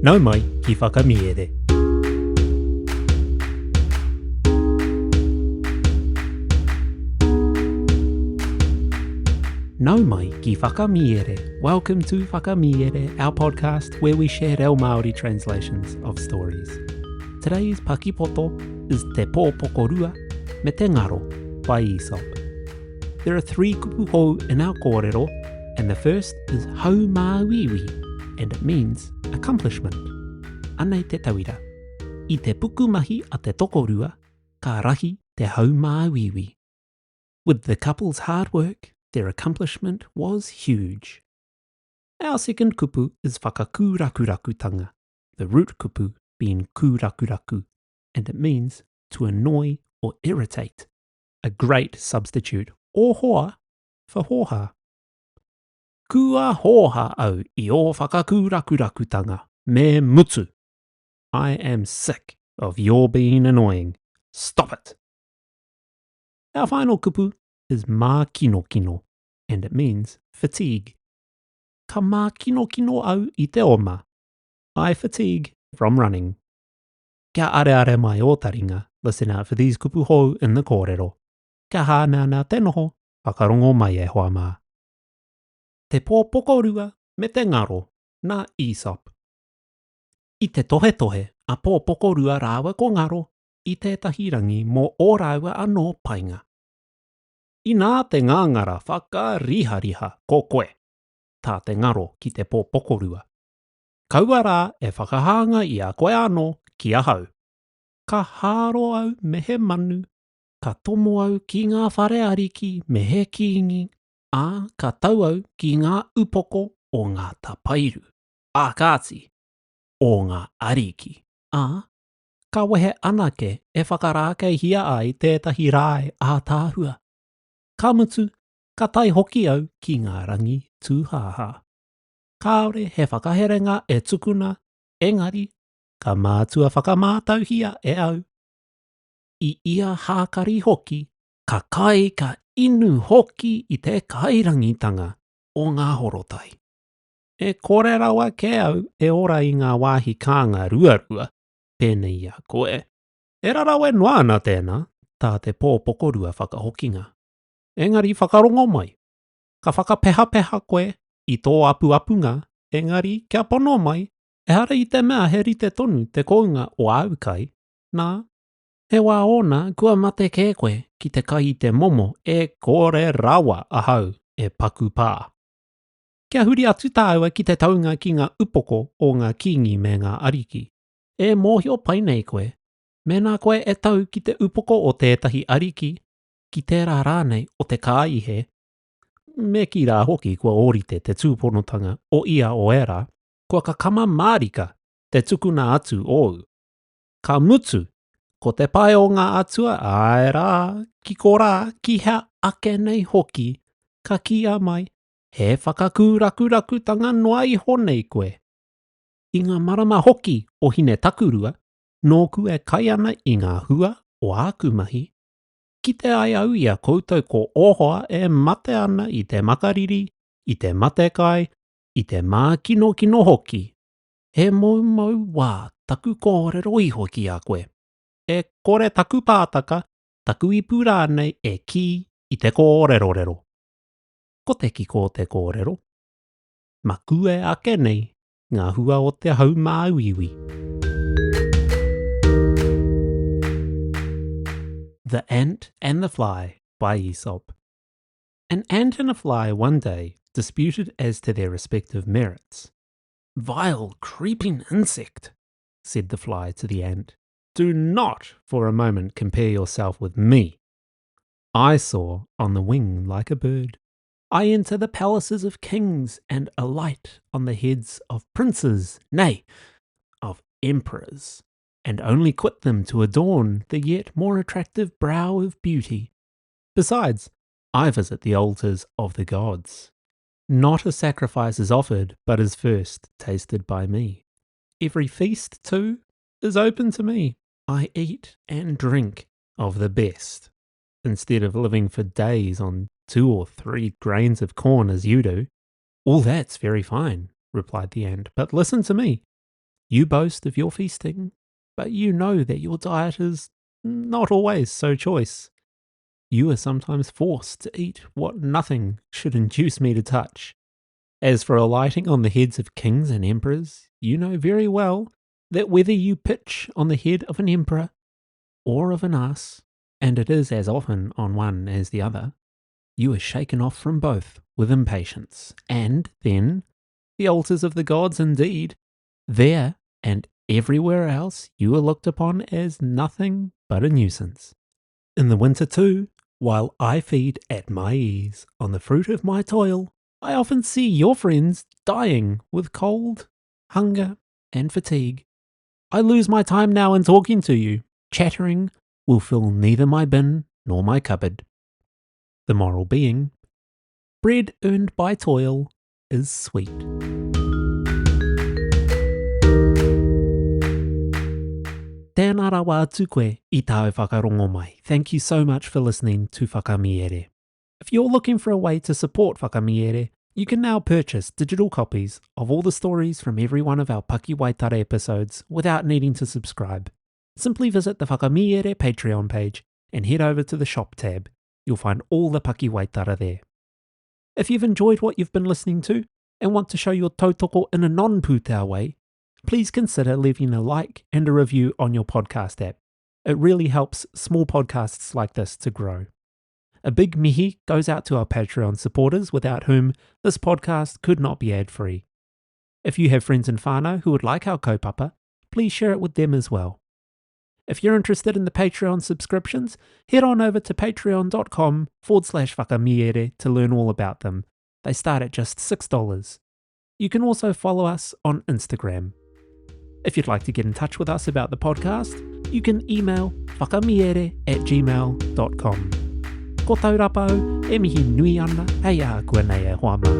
Nau mai ki whakamiere. Nau mai ki whakamiere. Welcome to Whakamiere, our podcast where we share our Māori translations of stories. Today's Paki Poto is Te Pōpokorua me Te Ngaro by Aesop. There are three kupu hou in our kōrero, and the first is hau māwiwi, and it means accomplishment. Anei te tauira. I te puku mahi a te tokorua, ka rahi te hau māwiwi. With the couple's hard work, their accomplishment was huge. Our second kupu is whakakūrakurakutanga, the root kupu being kūrakuraku, and it means to annoy or irritate, a great substitute or hoa for hoha. Kua hoha au I o whakakūrakurakutanga me mutu. I am sick of your being annoying. Stop it. Our final kupu is mā kino kino, and it means fatigue. Ka mā kino kino au I te oma. I fatigue from running. Kia are mai o taringa, listen out for these kupu hou in the kōrero. Kia hānea nā te noho, whakarongo mai e hoa mā. Te Pōpokorua me Te Ngaro, nā Aesop. I te tohe tohe a Pōpokorua rāua ko Ngaro I tētahi rangi mō ōrāua anō painga. I nā te ngāngara whakariha ko koe, tā te ngaro ki te Pōpokorua. Kaua rā e whakahanga I a koe anō ki a hau. Ka hāro au me he manu, ka tomo au ki ngā whare ariki me he kiingi, a ka tau au ki ngā upoko o ngā tapairu, a kāti, o ngā ariki, a ka wehe anake e whakarākei hia ai tētahi rāe a tāhua. Ka mutu, ka tai hoki au ki ngā rangi tūhāhā. Kāore he whakaherenga e tukuna, engari, ka mātua whakamātauhia e au. I ia hākari hoki, ka kai ka inu hoki I te kairangitanga o ngā horotai. E kore rawa ke au e ora I ngā wāhi kānga ruarua, pēnei a koe. E rarawe noa ana tēnā, tā te Pōpokorua whakahokinga. Engari whakarongo mai. Ka whakapeha koe I tō apu-apunga, engari kia pono mai, e hara I te mea he rite tonu te kounga o aukai, nā, he wā ona kua mate kē koe ki te kai I te momo e kore rawa ahau e paku pā. Kia huri atu tāua ki te taunga ki ngā upoko o ngā kingi me ngā ariki. E mōhio pai nei koe, mēnā koe e tau ki te upoko o tētahi ariki, ki tērā rānei o te kāihe, me ki rā hoki kua orite te tūponotanga o ia o era, kua ka kama mārika te tukuna atu ou. Ka mutu, ko te pai o ngā atua, ai rā, ki ko rā, ki hea ake nei hoki, ka kia mai, he whakakūrakurakutanga noa I honei koe. I ngā marama hoki o hine takurua, nōku e kai ana I ngā hua o ākumahi. Ki te ai au ia koutou ko ohoa e mate ana I te makariri, I te matekai, I te mā kino kino hoki. He mau wā taku kōrero I hoki a koe. E kore taku pātaka, taku I pūrā nei e ki I te kōrero. Ko te ki ko te kōrero. Ma kue ake nei ngā hua o te hau māwiwi. The Ant and the Fly by Aesop. An ant and a fly one day disputed as to their respective merits. "Vile, creeping insect," said the fly to the ant, "do not for a moment compare yourself with me. I soar on the wing like a bird. I enter the palaces of kings and alight on the heads of princes, nay, of emperors, and only quit them to adorn the yet more attractive brow of beauty. Besides, I visit the altars of the gods. Not a sacrifice is offered, but is first tasted by me. Every feast, too, is open to me. I eat and drink of the best, instead of living for days on 2 or 3 grains of corn as you do." "All that's very fine," replied the ant, "but listen to me. You boast of your feasting, but you know that your diet is not always so choice. You are sometimes forced to eat what nothing should induce me to touch. As for alighting on the heads of kings and emperors, you know very well that whether you pitch on the head of an emperor or of an ass, and it is as often on one as the other, you are shaken off from both with impatience, and then the altars of the gods indeed, there and everywhere else you are looked upon as nothing but a nuisance. In the winter too, while I feed at my ease on the fruit of my toil, I often see your friends dying with cold, hunger, and fatigue. I lose my time now in talking to you. Chattering will fill neither my bin nor my cupboard. The moral being, bread earned by toil is sweet. Tēnā rawa atu koe I tāu whakarongo mai. Thank you so much for listening to Whakamiere. If you're looking for a way to support Whakamiere, you can now purchase digital copies of all the stories from every one of our Paki Waitara episodes without needing to subscribe. Simply visit the Whakamiere Patreon page and head over to the shop tab. You'll find all the Paki Waitara there. If you've enjoyed what you've been listening to and want to show your tautoko in a non-pūtau way, please consider leaving a like and a review on your podcast app. It really helps small podcasts like this to grow. A big mihi goes out to our Patreon supporters without whom this podcast could not be ad-free. If you have friends in whānau who would like our kaupapa, please share it with them as well. If you're interested in the Patreon subscriptions, head on over to patreon.com/whakamiere to learn all about them. They start at just $6. You can also follow us on Instagram. If you'd like to get in touch with us about the podcast, you can email whakamiere@gmail.com. Ko taurapa e mihi nui ana, hei a kua nei e hoa mā.